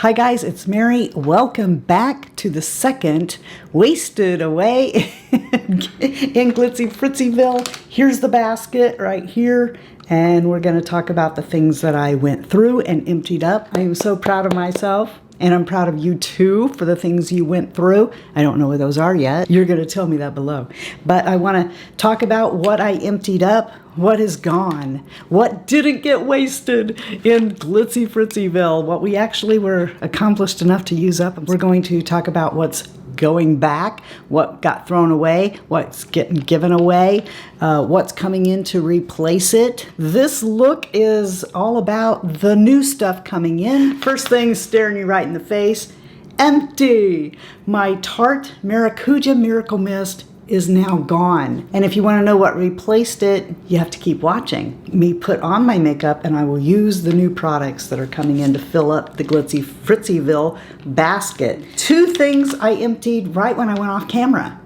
Hi guys, it's Mary. Welcome back to the second Wasted Away in GlitzyFritzyVille. Here's the basket right here, and we're going to talk about the things that I went through and emptied up. I am so proud of myself, and I'm proud of you too for the things you went through. I don't know what those are yet. You're going to tell me that below. But I want to talk about what I emptied up, what is gone, what didn't get wasted in GlitzyFritzyVille, what we actually were accomplished enough to use up. We're going to talk about what's going back, what got thrown away, what's getting given away, what's coming in to replace it. This look is all about the new stuff coming in. First thing staring you right in the face, empty. My Tarte Maracuja Miracle Mist is now gone. And if you want to know what replaced it, you have to keep watching me put on my makeup, and I will use the new products that are coming in to fill up the GlitzyFritzyVille basket. Two things I emptied right when I went off camera.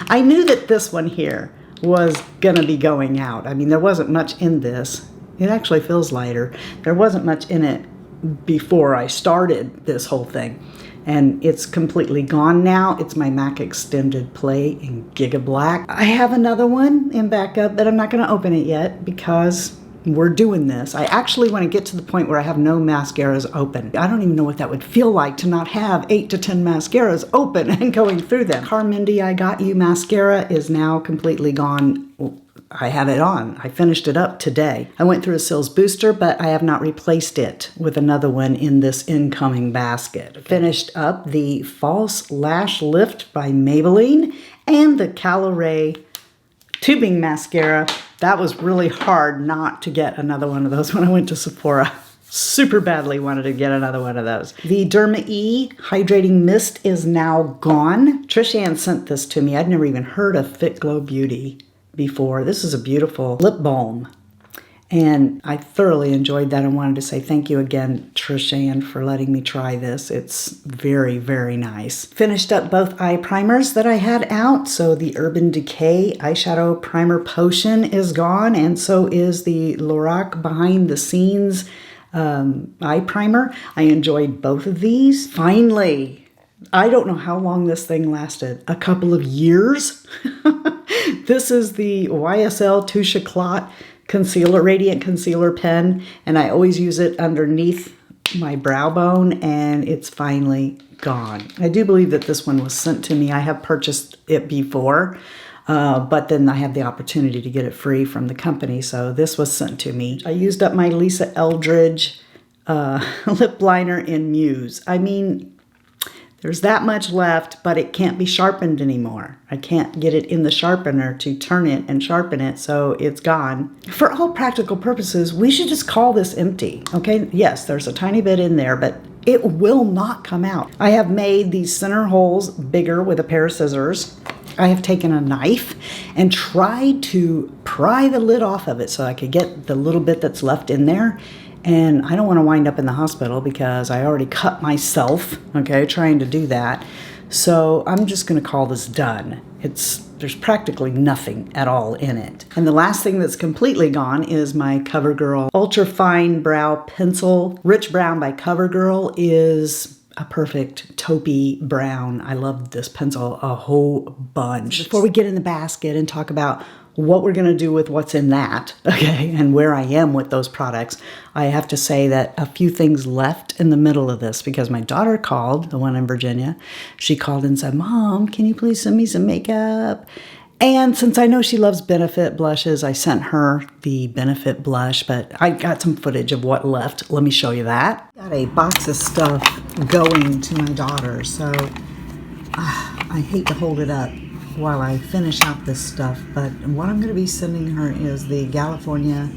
I knew that this one here was gonna be going out. I mean, there wasn't much in this. It actually feels lighter. There wasn't much in it before I started this whole thing. And it's completely gone now. It's my MAC Extended Play in Giga Black. I have another one in backup, but I'm not gonna open it yet because we're doing this. I actually want to get to the point where I have no mascaras open. I don't even know what that would feel like to not have 8 to 10 mascaras open and going through them. Carmindy I Got You mascara is now completely gone. I have it on. I finished it up today. I went through a Sills booster, but I have not replaced it with another one in this incoming basket. Finished up the False Lash Lift by Maybelline and the Caloray tubing mascara. That was really hard not to get another one of those when I went to Sephora. Super badly wanted to get another one of those. The Derma E Hydrating Mist is now gone. Trish Ann sent this to me. I'd never even heard of Fit Glow Beauty before. This is a beautiful lip balm, and I thoroughly enjoyed that and wanted to say thank you again, Trish Ann, for letting me try this. It's very, very nice. Finished up both eye primers that I had out. So the Urban Decay Eyeshadow Primer Potion is gone, and so is the Lorac Behind the Scenes eye primer. I enjoyed both of these. Finally, I don't know how long this thing lasted. A couple of years? This is the YSL Touche Éclat Concealer, Radiant Concealer Pen, and I always use it underneath my brow bone, and it's finally gone. I do believe that this one was sent to me. I have purchased it before, but then I have the opportunity to get it free from the company, so this was sent to me. I used up my Lisa Eldridge lip liner in Muse. I mean, there's that much left, but it can't be sharpened anymore. I can't get it in the sharpener to turn it and sharpen it, so it's gone. For all practical purposes, we should just call this empty, okay? Yes, there's a tiny bit in there, but it will not come out. I have made these center holes bigger with a pair of scissors. I have taken a knife and tried to pry the lid off of it so I could get the little bit that's left in there. And I don't want to wind up in the hospital because I already cut myself, okay, trying to do that. So I'm just going to call this done. There's practically nothing at all in it. And the last thing that's completely gone is my CoverGirl Ultra Fine Brow Pencil. Rich Brown by CoverGirl is a perfect taupey brown. I love this pencil a whole bunch. Before we get in the basket and talk about what we're going to do with what's in that, okay, and where I am with those products, I have to say that a few things left in the middle of this because my daughter called, the one in Virginia. She called and said, "Mom, can you please send me some makeup?" And since I know she loves Benefit blushes, I sent her the Benefit blush, but I got some footage of what left. Let me show you that. Got a box of stuff going to my daughter, so I hate to hold it up while I finish out this stuff, but what I'm going to be sending her is the California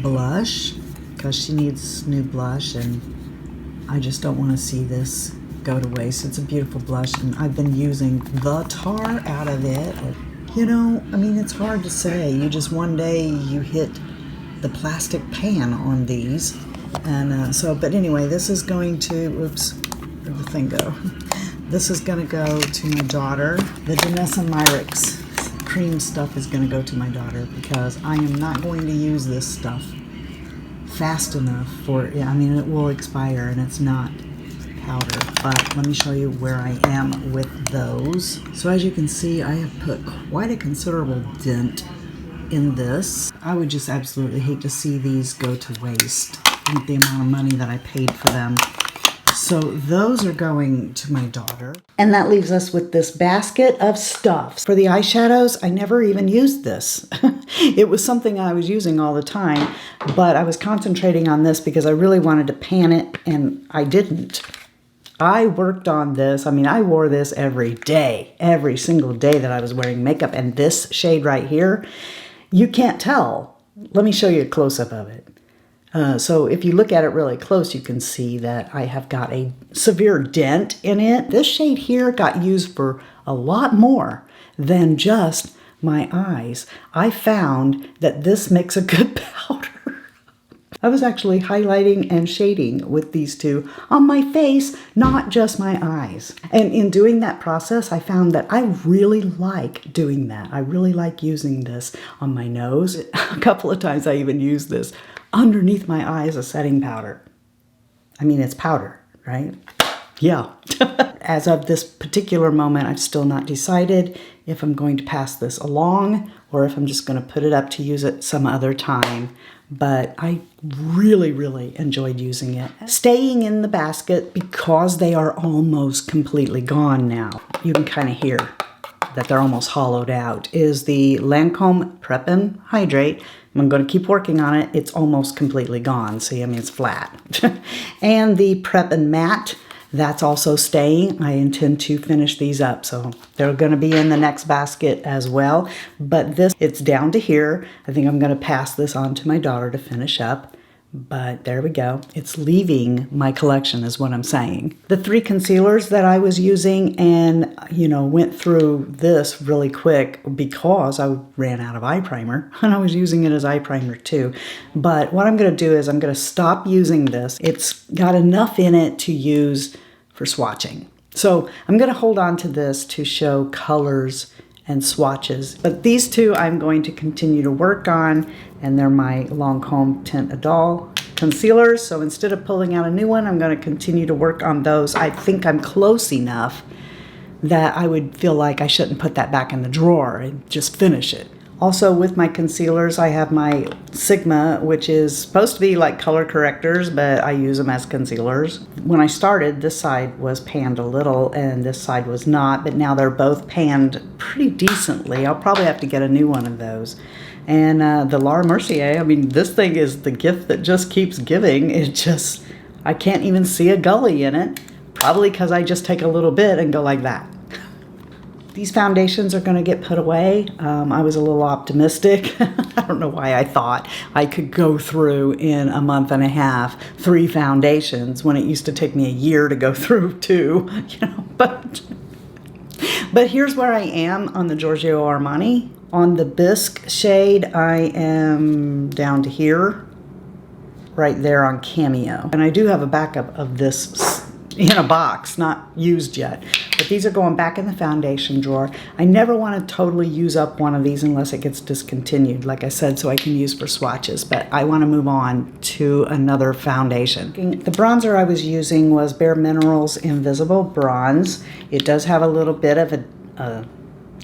blush because she needs new blush, and I just don't want to see this go to waste. It's a beautiful blush, and I've been using the tar out of it. You know, I mean, it's hard to say. You just one day you hit the plastic pan on these, and but anyway, this is going to, oops, where'd the thing go? This is going to go to my daughter. The Danessa Myricks cream stuff is going to go to my daughter because I am not going to use this stuff fast enough for, I mean, it will expire and it's not powder, but let me show you where I am with those. So as you can see, I have put quite a considerable dent in this. I would just absolutely hate to see these go to waste with the amount of money that I paid for them. So those are going to my daughter. And that leaves us with this basket of stuff. For the eyeshadows, I never even used this. It was something I was using all the time, but I was concentrating on this because I really wanted to pan it, and I didn't. I worked on this. I mean, I wore this every day, every single day that I was wearing makeup. And this shade right here, you can't tell. Let me show you a close-up of it. So if you look at it really close, you can see that I have got a severe dent in it. This shade here got used for a lot more than just my eyes. I found that this makes a good powder. I was actually highlighting and shading with these two on my face, not just my eyes. And in doing that process, I found that I really like doing that. I really like using this on my nose. A couple of times I even used this underneath my eyes, a setting powder. I mean, it's powder, right? Yeah. As of this particular moment, I've still not decided if I'm going to pass this along or if I'm just going to put it up to use it some other time. But I really, really enjoyed using it. Staying in the basket because they are almost completely gone now. You can kind of hear that they're almost hollowed out, is the Lancome Prep and Hydrate. I'm going to keep working on it. It's almost completely gone. See, I mean, it's flat. And the Prep and Matte, that's also staying. I intend to finish these up, so they're going to be in the next basket as well. But this, it's down to here. I think I'm going to pass this on to my daughter to finish up. But there we go. It's leaving my collection is what I'm saying. The 3 concealers that I was using and, you know, went through this really quick because I ran out of eye primer and I was using it as eye primer too. But what I'm going to do is I'm going to stop using this. It's got enough in it to use for swatching. So I'm going to hold on to this to show colors and swatches. But these two I'm going to continue to work on, and they're my Lancome Teint Idole concealers. So instead of pulling out a new one, I'm going to continue to work on those. I think I'm close enough that I would feel like I shouldn't put that back in the drawer and just finish it. Also with my concealers, I have my Sigma, which is supposed to be like color correctors, but I use them as concealers. When I started, this side was panned a little and this side was not, but now they're both panned pretty decently. I'll probably have to get a new one of those. And the Laura Mercier, I mean, this thing is the gift that just keeps giving. It just, I can't even see a gully in it. Probably because I just take a little bit and go like that. These foundations are going to get put away. I was a little optimistic. I don't know why I thought I could go through in a month and a half 3 foundations when it used to take me a year to go through 2, you know, but here's where I am on the Giorgio Armani. On the Bisque shade, I am down to here, right there on Cameo. And I do have a backup of this in a box, not used yet. But these are going back in the foundation drawer. I never want to totally use up one of these unless it gets discontinued, like I said, so I can use for swatches. But I want to move on to another foundation. The bronzer I was using was Bare Minerals Invisible Bronze. It does have a little bit of a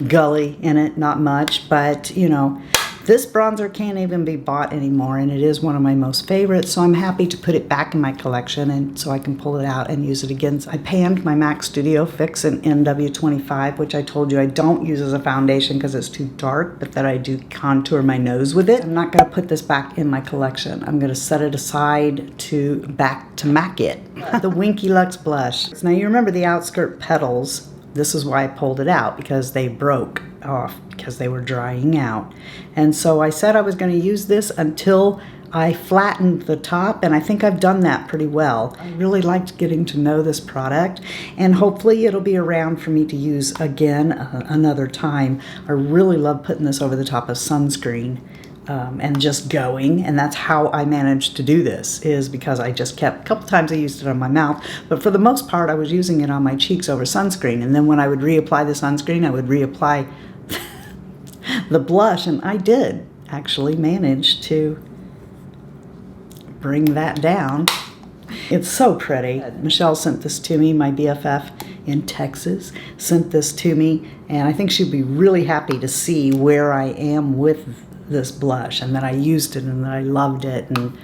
gully in it, not much, but you know, this bronzer can't even be bought anymore, and it is one of my most favorites, so I'm happy to put it back in my collection and so I can pull it out and use it again. I panned my MAC Studio Fix in NW25, which I told you I don't use as a foundation because it's too dark, but that I do contour my nose with it. I'm not going to put this back in my collection. I'm going to set it aside to MAC it. The Winky Lux Blush. Now you remember the outskirt petals. This is why I pulled it out, because they broke off because they were drying out. And so I said I was going to use this until I flattened the top, and I think I've done that pretty well. I really liked getting to know this product, and hopefully it'll be around for me to use again another time. I really love putting this over the top of sunscreen and just going, and that's how I managed to do this, is because I just kept, a couple times I used it on my mouth, but for the most part I was using it on my cheeks over sunscreen, and then when I would reapply the sunscreen, I would reapply the blush, and I did actually manage to bring that down. It's so pretty. Michelle sent this to me, my BFF in Texas sent this to me, and I think she'd be really happy to see where I am with this blush and that I used it and that I loved it. And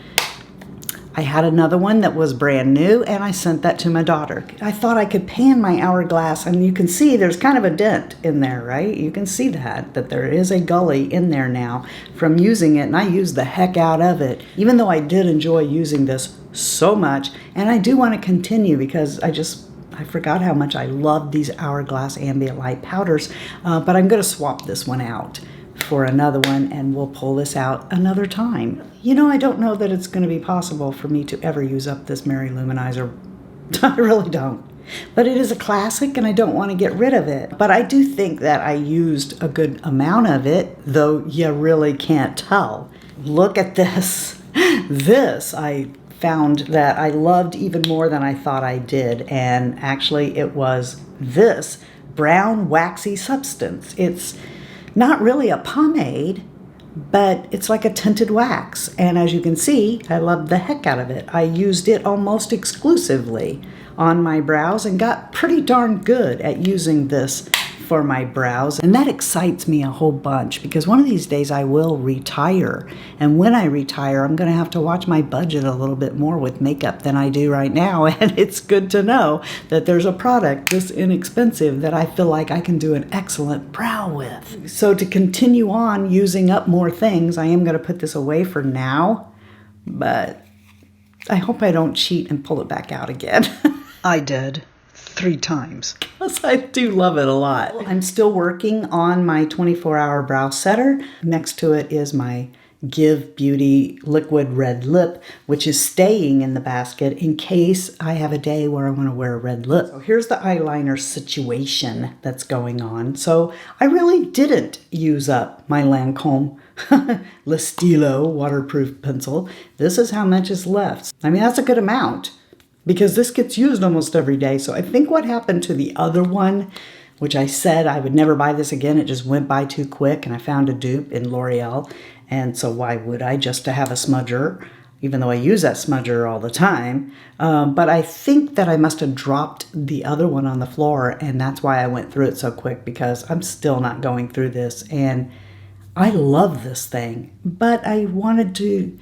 I had another one that was brand new, and I sent that to my daughter. I thought I could pan my hourglass, and you can see there's kind of a dent in there, right? You can see that there is a gully in there now from using it, and I used the heck out of it, even though I did enjoy using this so much. And I do want to continue because I forgot how much I love these Hourglass Ambient Light powders, but I'm going to swap this one out for another one, and we'll pull this out another time. You know, I don't know that it's going to be possible for me to ever use up this Mary Luminizer. I really don't. But it is a classic, and I don't want to get rid of it. But I do think that I used a good amount of it, though you really can't tell. Look at this. This I found that I loved even more than I thought I did, and actually it was this brown waxy substance. It's not really a pomade, but it's like a tinted wax. And as you can see, I love the heck out of it. I used it almost exclusively on my brows and got pretty darn good at using this for my brows. And that excites me a whole bunch because one of these days I will retire. And when I retire, I'm going to have to watch my budget a little bit more with makeup than I do right now. And it's good to know that there's a product this inexpensive that I feel like I can do an excellent brow with. So to continue on using up more things, I am going to put this away for now, but I hope I don't cheat and pull it back out again. I did 3 times because I do love it a lot. I'm still working on my 24-hour brow setter. Next to it is my Give Beauty liquid red lip, which is staying in the basket in case I have a day where I want to wear a red lip. So here's the eyeliner situation that's going on. So I really didn't use up my Lancome Le Stilo waterproof pencil. This is how much is left. I mean, that's a good amount, because this gets used almost every day. So I think what happened to the other one, which I said I would never buy this again, it just went by too quick, and I found a dupe in L'Oreal. And so why would I, just to have a smudger, even though I use that smudger all the time. But I think that I must have dropped the other one on the floor, and that's why I went through it so quick, because I'm still not going through this. And I love this thing, but I wanted to,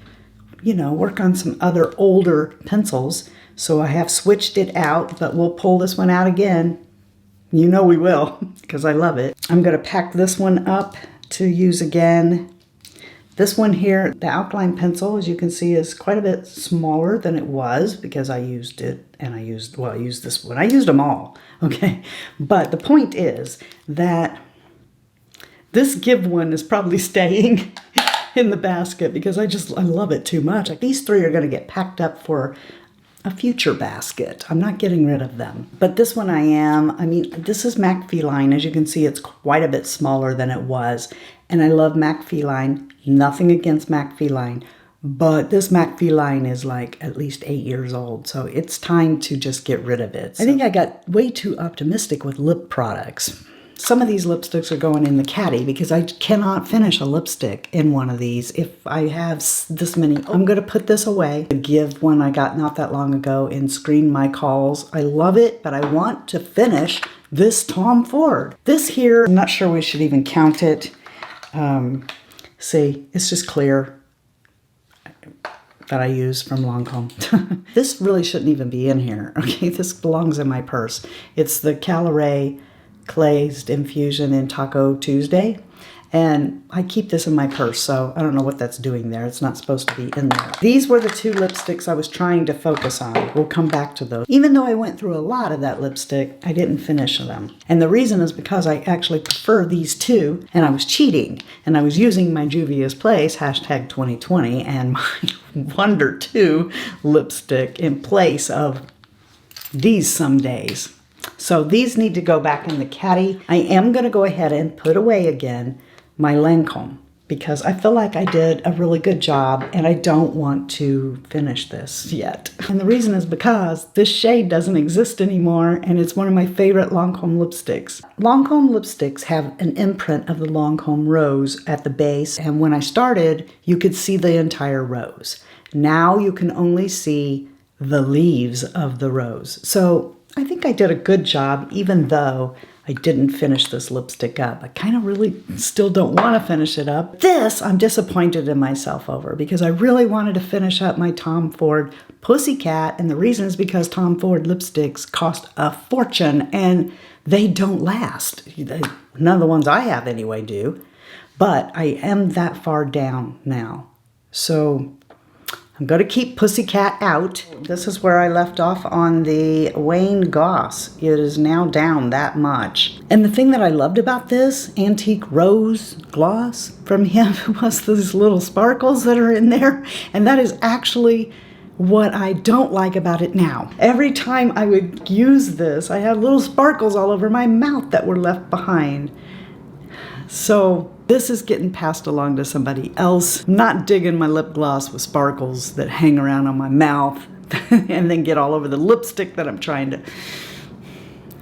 you know, work on some other older pencils. So I have switched it out, but we'll pull this one out again. You know we will, because I love it. I'm going to pack this one up to use again. This one here, the alkaline pencil, as you can see, is quite a bit smaller than it was because I used it, and I used this one. I used them all, okay? But the point is that this Give one is probably staying in the basket because I love it too much. Like, these 3 are going to get packed up for a future basket. I'm not getting rid of them. But this one I am. I mean, this is MAC Feline. As you can see, it's quite a bit smaller than it was. And I love MAC Feline. Nothing against MAC Feline. But this MAC Feline is like at least 8 years old. So it's time to just get rid of it. I think I got way too optimistic with lip products. Some of these lipsticks are going in the caddy because I cannot finish a lipstick in one of these if I have this many. I'm going to put this away. The Give one I got not that long ago in Screen My Calls. I love it, but I want to finish this Tom Ford. This here, I'm not sure we should even count it. See, it's just clear that I use from Lancome. This really shouldn't even be in here. Okay, this belongs in my purse. It's the Caloray Glazed Infusion in Taco Tuesday, and I keep this in my purse, so I don't know what that's doing there. It's not supposed to be in there. These were the 2 lipsticks I was trying to focus on. We'll come back to those. Even though I went through a lot of that lipstick, I didn't finish them. And the reason is because I actually prefer these 2, and I was cheating, and I was using my Juvia's Place, hashtag 2020, and my Wonder 2 lipstick in place of these some days. So these need to go back in the caddy. I am going to go ahead and put away again my Lancome because I feel like I did a really good job and I don't want to finish this yet. And the reason is because this shade doesn't exist anymore, and it's one of my favorite Lancome lipsticks. Lancome lipsticks have an imprint of the Lancome rose at the base, and when I started, you could see the entire rose. Now you can only see the leaves of the rose. So I think I did a good job, even though I didn't finish this lipstick up. I kind of really still don't want to finish it up. This I'm disappointed in myself over because I really wanted to finish up my Tom Ford Pussycat, and the reason is because Tom Ford lipsticks cost a fortune and they don't last. None of the ones I have anyway do, but I am that far down now. So I'm going to keep Pussycat out. This is where I left off on the Wayne Goss. It is now down that much. And the thing that I loved about this antique rose gloss from him was those little sparkles that are in there. And that is actually what I don't like about it now. Every time I would use this, I had little sparkles all over my mouth that were left behind. So this is getting passed along to somebody else. I'm not digging my lip gloss with sparkles that hang around on my mouth and then get all over the lipstick that I'm trying to...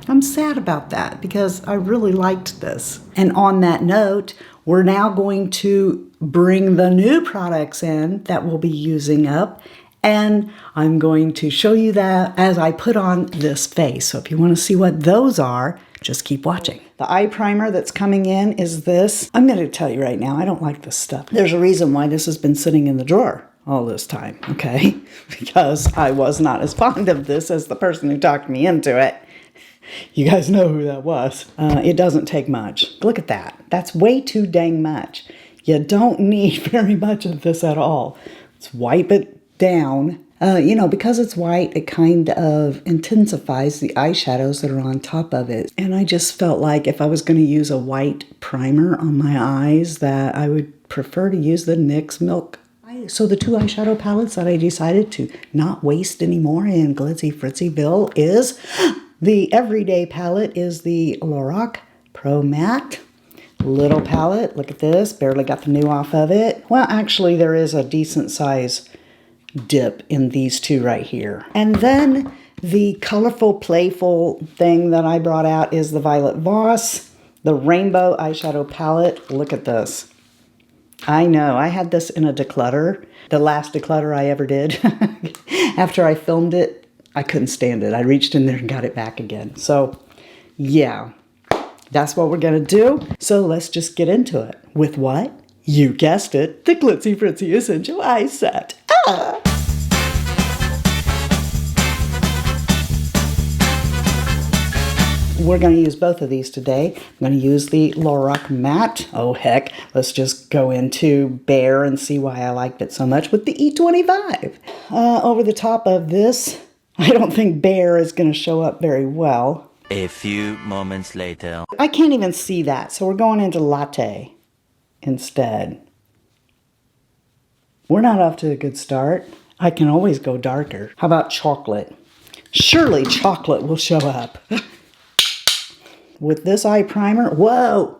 I'm sad about that because I really liked this. And on that note, we're now going to bring the new products in that we'll be using up. And I'm going to show you that as I put on this face. So if you want to see what those are, just keep watching. The eye primer that's coming in is this. I'm going to tell you right now, I don't like this stuff. There's a reason why this has been sitting in the drawer all this time, okay? Because I was not as fond of this as the person who talked me into it. You guys know who that was. It doesn't take much. Look at that. That's way too dang much. You don't need very much of this at all. Let's wipe it down. You know, because it's white, it kind of intensifies the eyeshadows that are on top of it. And I just felt like if I was going to use a white primer on my eyes, that I would prefer to use the NYX Milk. So the two eyeshadow palettes that I decided to not waste anymore in GlitzyFritzyVille is the Everyday palette is the Lorac Pro Matte. Little palette. Look at this. Barely got the new off of it. Well, actually, there is a decent size dip in these two right here. And then the colorful, playful thing that I brought out is the Violet Voss, the Rainbow Eyeshadow Palette. Look at this. I know, I had this in a declutter, the last declutter I ever did. After I filmed it, I couldn't stand it. I reached in there and got it back again. So, yeah, that's what we're going to do. So let's just get into it. With what? You guessed it, the Glitzy Fritzy Essential Eye Set. Ah! We're going to use both of these today. I'm going to use the Lorac Matte. Oh, heck. Let's just go into Bare and see why I liked it so much with the E25. Over the top of this, I don't think Bare is going to show up very well. A few moments later. I can't even see that, so we're going into Latte instead. We're not off to a good start. I can always go darker. How about chocolate? Surely chocolate will show up. With this eye primer, whoa,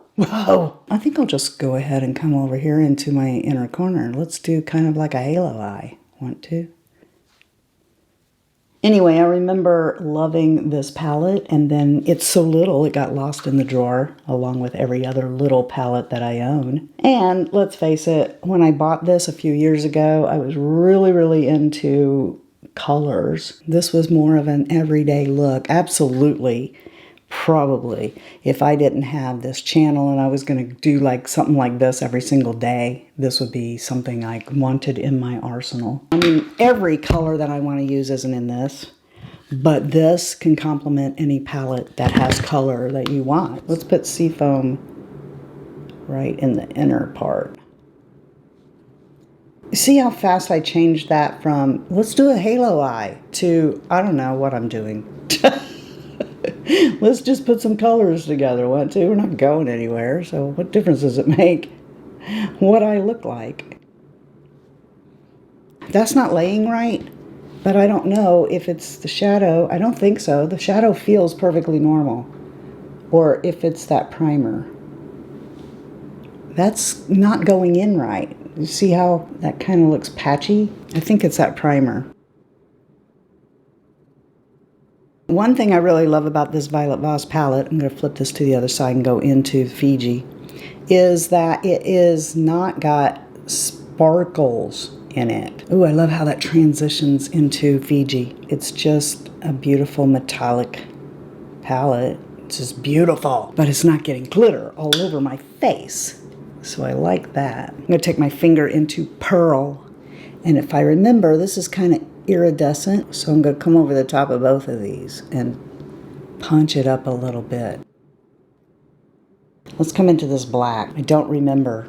I think I'll just go ahead and come over here into my inner corner. Let's do kind of like a halo eye. Want to? Anyway, I remember loving this palette, and then it's so little it got lost in the drawer, along with every other little palette that I own. And let's face it, when I bought this a few years ago, I was really into colors. This was more of an everyday look. Absolutely. Probably, if I didn't have this channel and I was going to do like something like this every single day, this would be something I wanted in my arsenal. I mean, every color that I want to use isn't in this, but this can complement any palette that has color that you want. Let's put Seafoam right in the inner part. See how fast I changed that from, let's do a halo eye, to, I don't know what I'm doing. Let's just put some colors together. Want to? We're not going anywhere, so what difference does it make what I look like? That's not laying right, but I don't know if it's the shadow. I don't think so. The shadow feels perfectly normal. Or if it's that primer. That's not going in right. You see how that kind of looks patchy? I think it's that primer. One thing I really love about this Violet Voss palette, I'm going to flip this to the other side and go into Fiji, is that it is not got sparkles in it. Ooh, I love how that transitions into Fiji. It's just a beautiful metallic palette. It's just beautiful, but it's not getting glitter all over my face. So I like that. I'm gonna take my finger into Pearl. And if I remember, this is kind of iridescent. So I'm gonna come over the top of both of these and punch it up a little bit. Let's come into this black. I don't remember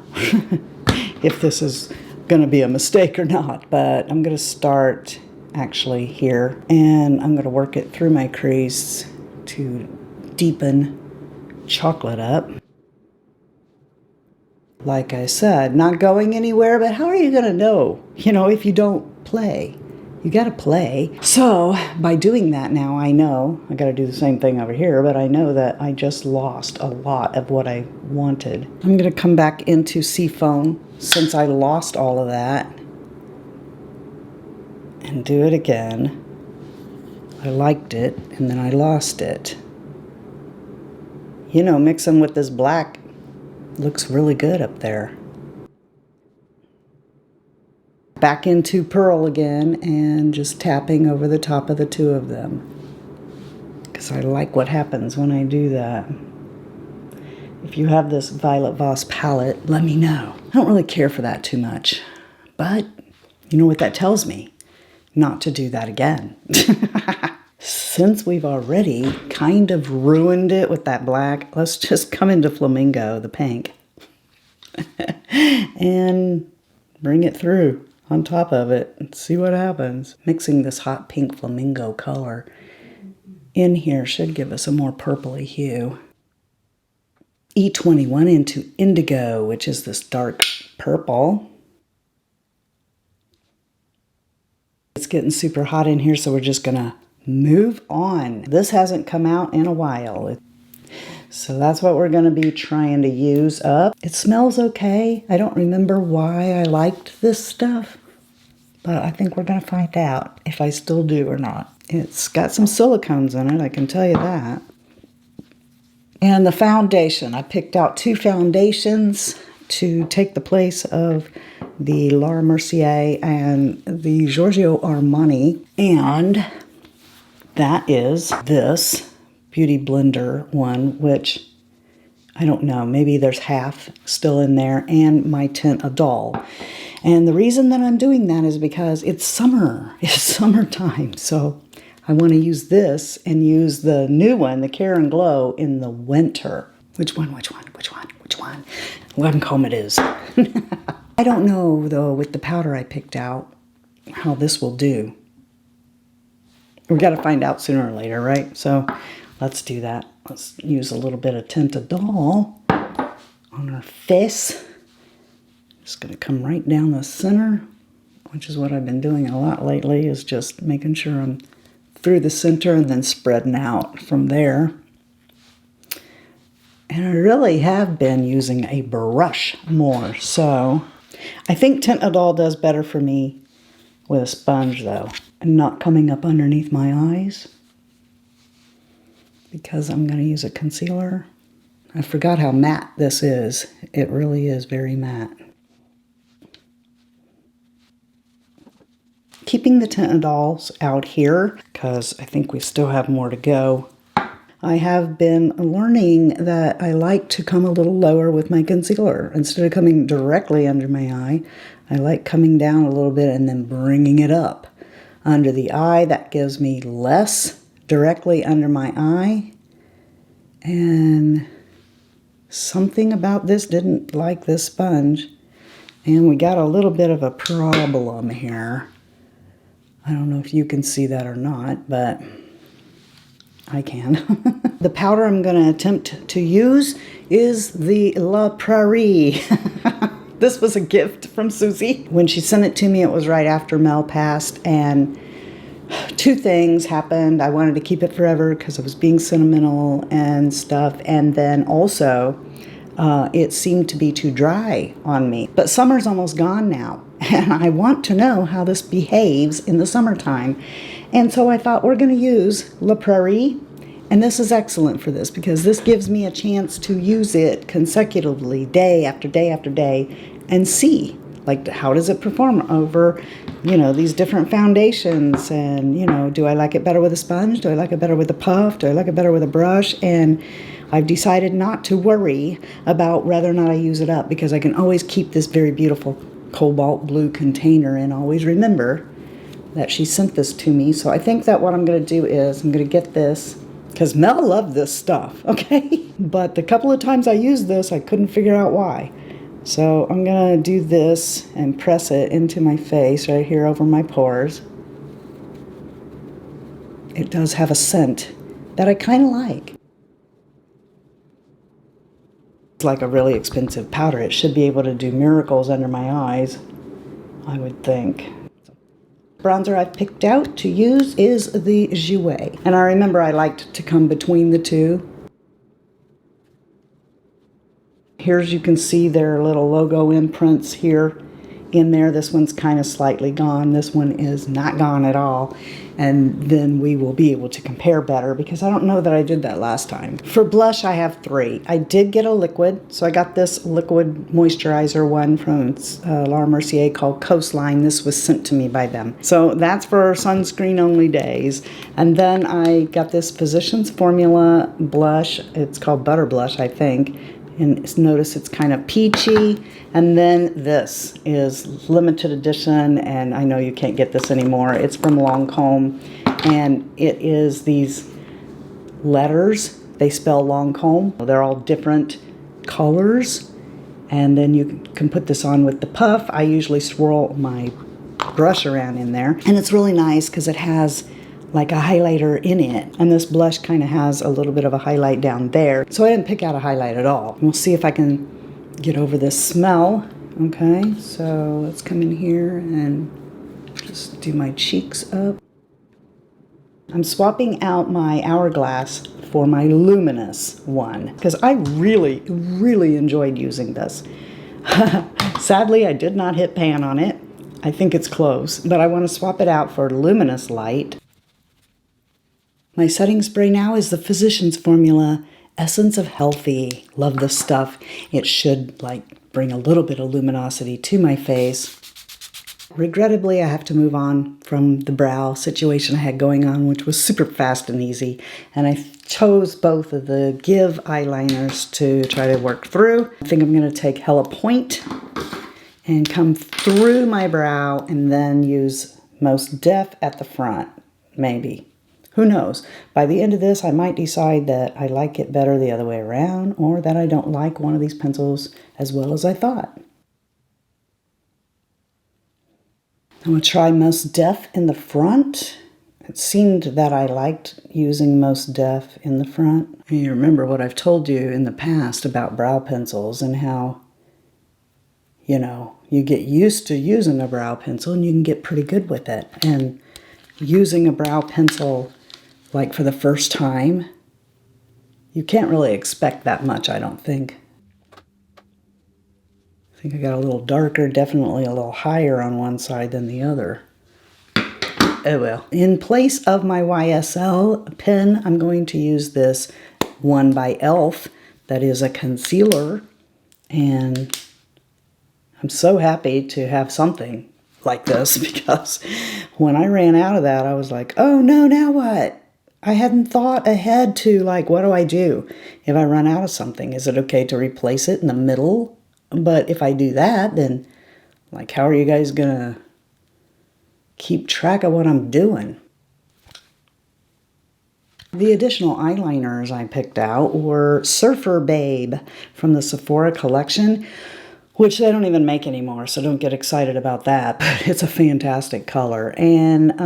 if this is gonna be a mistake or not, but I'm gonna start actually here, and I'm gonna work it through my crease to deepen chocolate up. Like I said, not going anywhere, but how are you gonna know, if you don't play? You gotta play. So by doing that now, I know I gotta do the same thing over here, but I know that I just lost a lot of what I wanted. I'm gonna come back into Seafoam since I lost all of that and do it again. I liked it and then I lost it. Mixing with this black looks really good up there. Back into Pearl again and just tapping over the top of the two of them, because I like what happens when I do that. If you have this Violet Voss palette, let me know. I don't really care for that too much, but you know what that tells me? Not to do that again. Since we've already kind of ruined it with that black, let's just come into Flamingo, the pink, and bring it through on top of it and see what happens. Mixing this hot pink flamingo color in here should give us a more purpley hue. E21 into Indigo, which is this dark purple. It's getting super hot in here, so we're just gonna move on. This hasn't come out in a while. So that's what we're going to be trying to use up. It smells okay. I don't remember why I liked this stuff, but I think we're going to find out if I still do or not. It's got some silicones in it, I can tell you that. And the foundation. I picked out two foundations to take the place of the Laura Mercier and the Giorgio Armani. And that is this Beauty Blender one, which I don't know, maybe there's half still in there, and my Teint Idole. And the reason that I'm doing that is because it's summer. It's summertime, so I want to use this and use the new one, the Care and Glow, in the winter. Which one? Lancome it is. I don't know, though, with the powder I picked out, how this will do. We got to find out sooner or later, right? So let's do that. Let's use a little bit of Teint Idole on our face. Just going to come right down the center, which is what I've been doing a lot lately, is just making sure I'm through the center and then spreading out from there. And I really have been using a brush more, so I think Teint Idole does better for me with a sponge, though, and not coming up underneath my eyes, because I'm going to use a concealer. I forgot how matte this is. It really is very matte. Keeping the Teint Idoles out here, because I think we still have more to go. I have been learning that I like to come a little lower with my concealer. Instead of coming directly under my eye, I like coming down a little bit and then bringing it up under the eye. That gives me less directly under my eye. And something about this didn't like this sponge. And we got a little bit of a problem here. I don't know if you can see that or not, but I can. The powder I'm going to attempt to use is the La Prairie. This was a gift from Susie. When she sent it to me, it was right after Mel passed, and two things happened. I wanted to keep it forever because I was being sentimental and stuff, and then also it seemed to be too dry on me. But summer's almost gone now, and I want to know how this behaves in the summertime. And so I thought, we're going to use La Prairie, and this is excellent for this because this gives me a chance to use it consecutively, day after day after day, and see Like, how does it perform over, you know, these different foundations? And, you know, do I like it better with a sponge? Do I like it better with a puff? Do I like it better with a brush? And I've decided not to worry about whether or not I use it up, because I can always keep this very beautiful cobalt blue container and always remember that she sent this to me. So I think that what I'm going to do is I'm going to get this, because Mel loved this stuff, okay? But the couple of times I used this, I couldn't figure out why. So I'm going to do this and press it into my face right here over my pores. It does have a scent that I kind of like. It's like a really expensive powder. It should be able to do miracles under my eyes, I would think. Bronzer I've picked out to use is the Jouer. And I remember I liked to come between the two. Here's, you can see their little logo imprints here in there. This one's kind of slightly gone. This one is not gone at all. And then we will be able to compare better, because I don't know that I did that last time. For blush, I have 3. I did get a liquid, so I got this liquid moisturizer one from Laura Mercier called Coastline. This was sent to me by them. So that's for sunscreen only days. And then I got this Physicians Formula blush. It's called Butter Blush, I think. And notice it's kind of peachy. And then this is limited edition, and I know you can't get this anymore. It's from Lancome, and it is these letters. They spell Lancome. They're all different colors, and then you can put this on with the puff. I usually swirl my brush around in there, and it's really nice because it has like a highlighter in it, and this blush kind of has a little bit of a highlight down there. So I didn't pick out a highlight at all. We'll see if I can get over this smell. Okay, so let's come in here and just do my cheeks up. I'm swapping out my Hourglass for my Luminous one, because I really, really enjoyed using this. Sadly, I did not hit pan on it. I think it's close, but I want to swap it out for Luminous Light. My setting spray now is the Physicians Formula Essence of Healthy. Love this stuff. It should like bring a little bit of luminosity to my face. Regrettably, I have to move on from the brow situation I had going on, which was super fast and easy. And I chose both of the Give eyeliners to try to work through. I think I'm going to take Hella Point and come through my brow and then use Most Def at the front, maybe. Who knows? By the end of this, I might decide that I like it better the other way around, or that I don't like one of these pencils as well as I thought. I'm going to try Most Def in the front. It seemed that I liked using Most Def in the front. You remember what I've told you in the past about brow pencils and how, you know, you get used to using a brow pencil and you can get pretty good with it. And using a brow pencil like for the first time, you can't really expect that much, I don't think. I think I got a little darker, definitely a little higher on one side than the other. Oh well. In place of my YSL pen, I'm going to use this one by e.l.f. that is a concealer, and I'm so happy to have something like this, because when I ran out of that, I was like, oh no, now what? I hadn't thought ahead to, like, what do I do if I run out of something? Is it okay to replace it in the middle? But if I do that, then, like, how are you guys gonna keep track of what I'm doing? The additional eyeliners I picked out were Surfer Babe from the Sephora collection, which they don't even make anymore, so don't get excited about that, but it's a fantastic color. And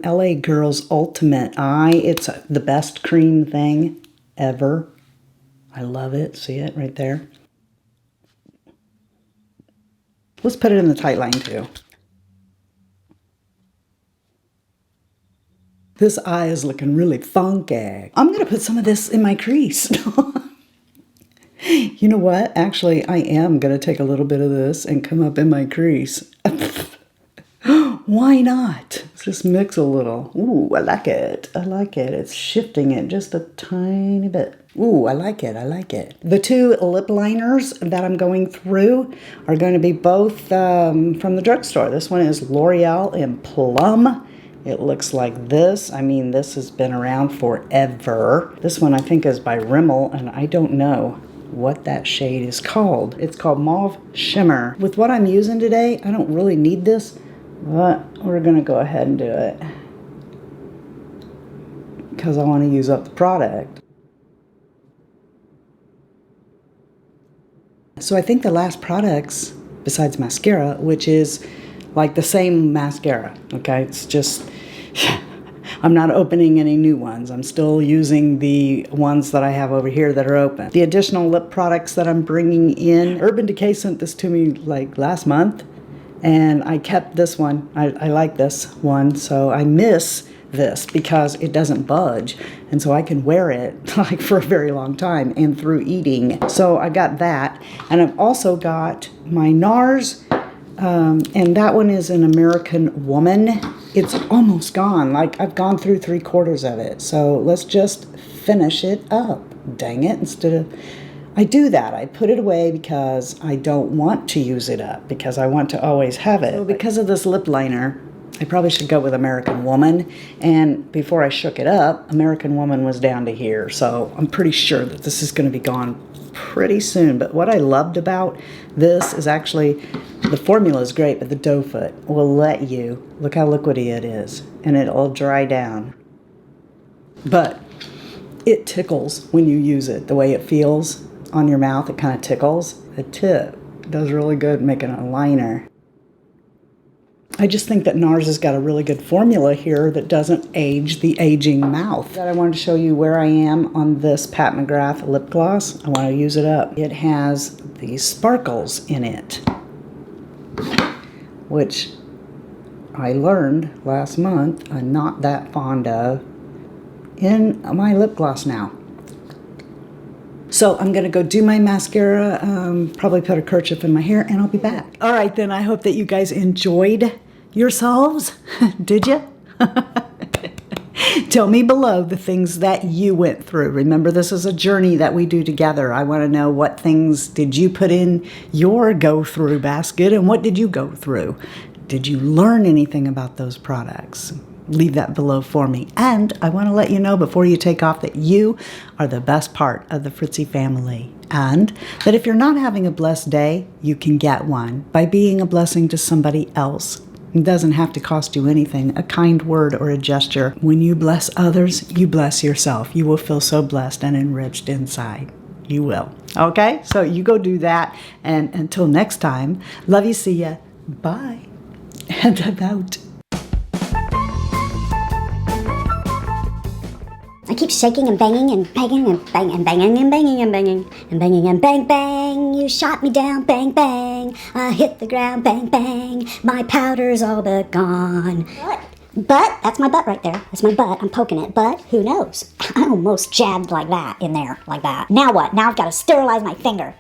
LA Girls Ultimate Eye, it's the best cream thing ever. I love it. See it right there? Let's put it in the tight line too. This eye is looking really funky. I'm going to put some of this in my crease. You know what? Actually, I am going to take a little bit of this and come up in my crease. Why not? Let's just mix a little. Ooh, I like it. I like it. It's shifting it just a tiny bit. Ooh, I like it. I like it. The two lip liners that I'm going through are going to be both from the drugstore. This one is L'Oreal in Plum. It looks like this. I mean, this has been around forever. This one I think is by Rimmel, and I don't know what that shade is called. It's called Mauve Shimmer. With what I'm using today, I don't really need this, but we're gonna go ahead and do it because I want to use up the product. So I think the last products, besides mascara, which is like the same mascara, okay? It's just, I'm not opening any new ones. I'm still using the ones that I have over here that are open. The additional lip products that I'm bringing in, Urban Decay sent this to me like last month, and I kept this one. I like this one, so I miss this because it doesn't budge, and so I can wear it like for a very long time and through eating. So I got that, and I've also got my NARS, and that one is an American Woman. It's almost gone. Like, I've gone through 3/4 of it, so let's just finish it up. Dang it. Instead of, I do that. I put it away because I don't want to use it up, because I want to always have it. So because of this lip liner, I probably should go with American Woman, and before I shook it up, American Woman was down to here, so I'm pretty sure that this is going to be gone pretty soon. But what I loved about this is actually, the formula is great, but the doe foot will let you, look how liquidy it is, and it'll dry down. But it tickles when you use it, the way it feels on your mouth, it kind of tickles. The tip does really good making a liner. I just think that NARS has got a really good formula here that doesn't age the aging mouth. I wanted to show you where I am on this Pat McGrath lip gloss. I want to use it up. It has these sparkles in it, which I learned last month I'm not that fond of in my lip gloss now. So I'm going to go do my mascara, probably put a kerchief in my hair, and I'll be back. All right, then. I hope that you guys enjoyed yourselves. Did you? Tell me below the things that you went through. Remember, this is a journey that we do together. I want to know, what things did you put in your go-through basket, and what did you go through? Did you learn anything about those products? Leave that below for me. And I want to let you know before you take off that you are the best part of the Fritzy family. And that if you're not having a blessed day, you can get one by being a blessing to somebody else. It doesn't have to cost you anything, a kind word or a gesture. When you bless others, you bless yourself. You will feel so blessed and enriched inside. You will. Okay? So you go do that. And until next time, love you, see ya. Bye. And I'm out. I keep shaking and banging and banging and banging and banging and banging and banging and banging and bang bang. You shot me down, bang bang. I hit the ground, bang bang. My powder's all but gone. But that's my butt right there. That's my butt. I'm poking it. But who knows? I almost jabbed like that in there, like that. Now what? Now I've got to sterilize my finger.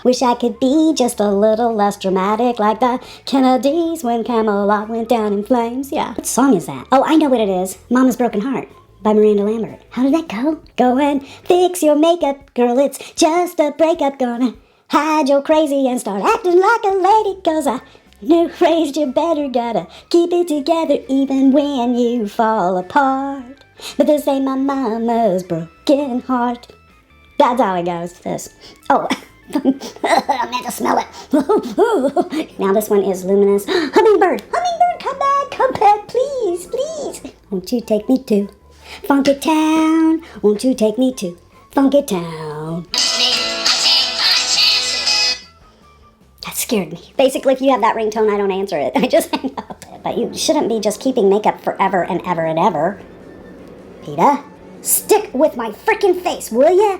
Wish I could be just a little less dramatic like the Kennedys when Camelot went down in flames. Yeah. What song is that? Oh, I know what it is. Mama's Broken Heart by Miranda Lambert. How did that go? Go and fix your makeup, girl. It's just a breakup. Gonna hide your crazy and start acting like a lady. 'Cause I knew raised you better. Gotta keep it together even when you fall apart. But this ain't my mama's broken heart. That's how it goes. This. Oh. I meant to smell it. Now this one is Luminous. Hummingbird, hummingbird, come back, please, please. Won't you take me to Funky Town? Won't you take me to Funky Town? That scared me. Basically, if you have that ringtone, I don't answer it. I just hang up. But you shouldn't be just keeping makeup forever and ever and ever. Peter, stick with my freaking face, will ya?